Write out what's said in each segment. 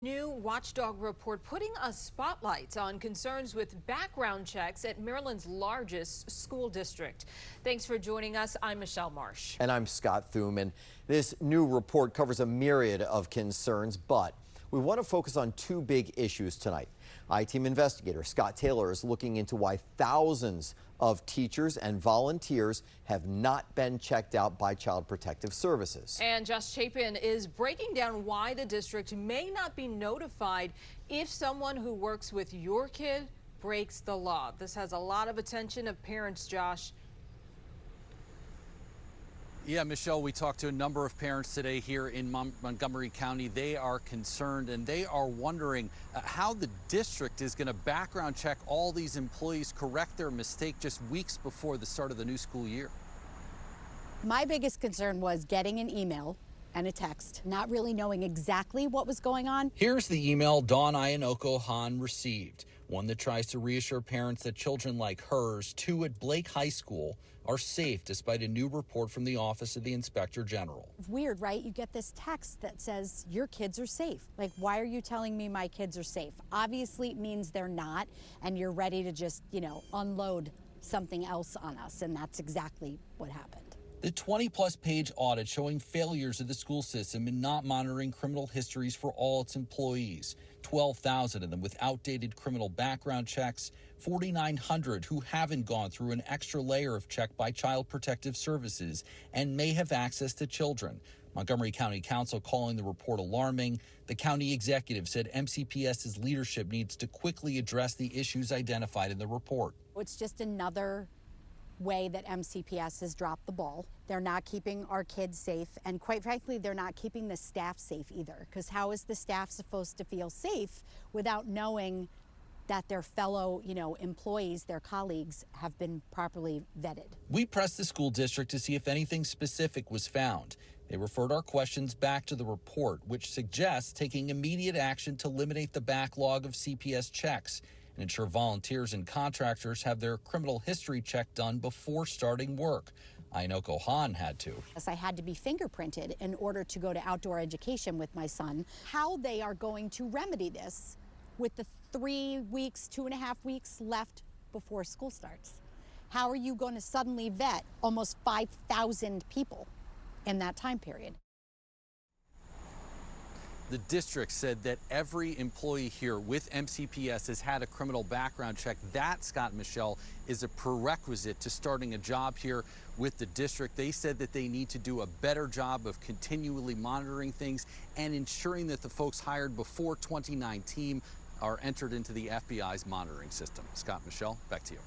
New watchdog report putting a spotlight on concerns with background checks at Maryland's largest school district. Thanks for joining us. I'm Michelle Marsh. And I'm Scott Thum. And this new report covers a myriad of concerns, but we want to focus on two big issues tonight. I-Team investigator Scott Taylor is looking into why thousands of teachers and volunteers have not been checked out by Child Protective Services. And Josh Chapin is breaking down why the district may not be notified if someone who works with your kid breaks the law. This has a lot of attention of parents, Josh. Yeah, Michelle, we talked to a number of parents today here in Montgomery County. They are concerned and they are wondering how the district is going to background check all these employees, correct their mistake just weeks before the start of the new school year. My biggest concern was getting an email and a text, not really knowing exactly what was going on. Here's the email Dawn Ayanoko Hahn received, one that tries to reassure parents that children like hers, two at Blake High School, are safe despite a new report from the Office of the Inspector General. Weird, right? You get this text that says your kids are safe. Like, why are you telling me my kids are safe? Obviously, it means they're not, and you're ready to just, unload something else on us, and that's exactly what happened. The 20-plus page audit showing failures of the school system in not monitoring criminal histories for all its employees, 12,000 of them with outdated criminal background checks, 4,900 who haven't gone through an extra layer of check by Child Protective Services and may have access to children. Montgomery County Council calling the report alarming. The county executive said MCPS's leadership needs to quickly address the issues identified in the report. It's just another way that MCPS has dropped the ball. They're not keeping our kids safe, and quite frankly, they're not keeping the staff safe either, because how is the staff supposed to feel safe without knowing that their fellow, employees, their colleagues, have been properly vetted? We pressed the school district to see if anything specific was found. They referred our questions back to the report, which suggests taking immediate action to eliminate the backlog of CPS checks and ensure volunteers and contractors have their criminal history check done before starting work. Ayanoko Hahn had to. Yes, I had to be fingerprinted in order to go to outdoor education with my son. How they are going to remedy this with the 3 weeks, 2.5 weeks left before school starts. How are you going to suddenly vet almost 5,000 people in that time period? The district said that every employee here with MCPS has had a criminal background check. That, Scott and Michelle, is a prerequisite to starting a job here with the district. They said that they need to do a better job of continually monitoring things and ensuring that the folks hired before 2019 are entered into the FBI's monitoring system. Scott, Michelle, back to you.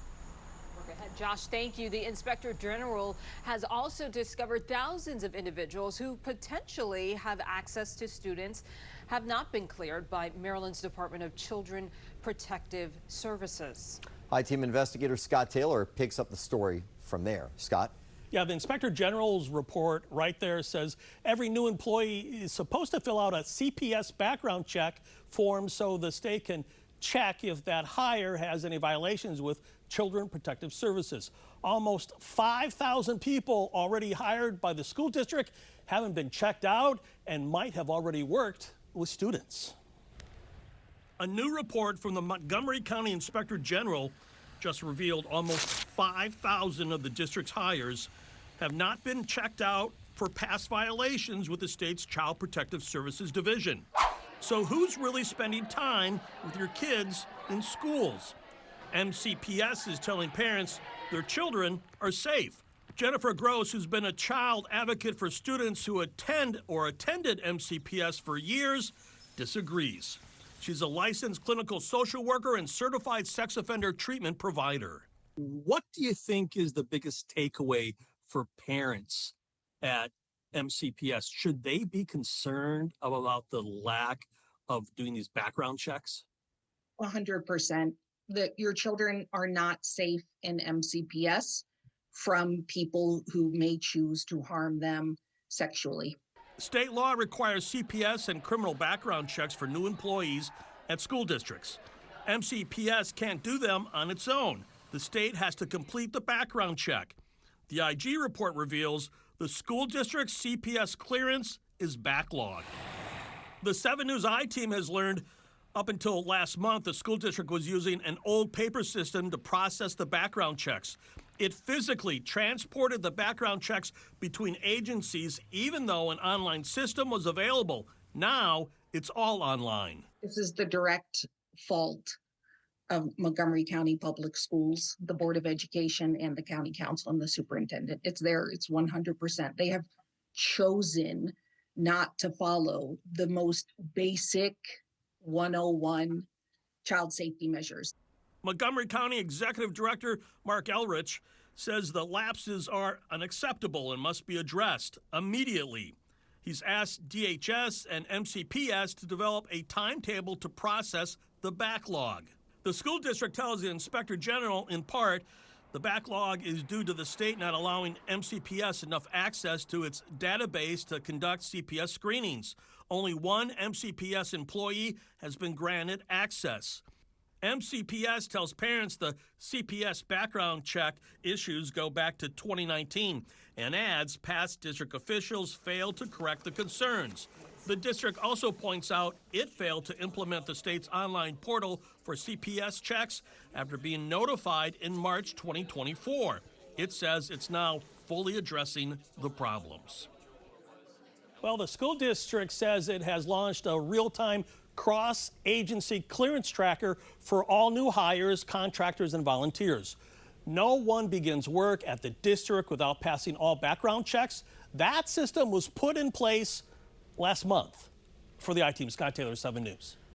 Josh, thank you. The Inspector General has also discovered thousands of individuals who potentially have access to students have not been cleared by Maryland's Department of Children Protective Services. I-Team investigator Scott Taylor picks up the story from there. Scott? Yeah, the Inspector General's report right there says every new employee is supposed to fill out a CPS background check form so the state can check if that hire has any violations with Children Protective Services. Almost 5,000 people already hired by the school district haven't been checked out and might have already worked with students. A new report from the Montgomery County Inspector General just revealed almost 5,000 of the district's hires have not been checked out for past violations with the state's Child Protective Services Division. So who's really spending time with your kids in schools? MCPS is telling parents their children are safe. Jennifer Gross, who's been a child advocate for students who attend or attended MCPS for years, disagrees. She's a licensed clinical social worker and certified sex offender treatment provider. What do you think is the biggest takeaway for parents at MCPS? Should they be concerned about the lack of doing these background checks? 100%. That your children are not safe in MCPS from people who may choose to harm them sexually. State law requires CPS and criminal background checks for new employees at school districts. MCPS can't do them on its own. The state has to complete the background check. The IG report reveals the school district's CPS clearance is backlogged. The 7 News I-Team has learned up until last month, the school district was using an old paper system to process the background checks. It physically transported the background checks between agencies, even though an online system was available. Now it's all online. This is the direct fault of Montgomery County Public Schools, the Board of Education, and the County Council and the Superintendent. It's 100%. They have chosen not to follow the most basic 101 child safety measures. Montgomery County Executive Director Mark Elrich says the lapses are unacceptable and must be addressed immediately. He's asked DHS and MCPS to develop a timetable to process the backlog. The school district tells the Inspector General, in part, the backlog is due to the state not allowing MCPS enough access to its database to conduct CPS screenings. Only one MCPS employee has been granted access. MCPS tells parents the CPS background check issues go back to 2019 and adds past district officials failed to correct the concerns. The district also points out it failed to implement the state's online portal for CPS checks after being notified in March 2024. It says it's now fully addressing the problems. Well, the school district says it has launched a real-time cross-agency clearance tracker for all new hires, contractors, and volunteers. No one begins work at the district without passing all background checks. That system was put in place last month. For the I-Team, Scott Taylor, 7 News.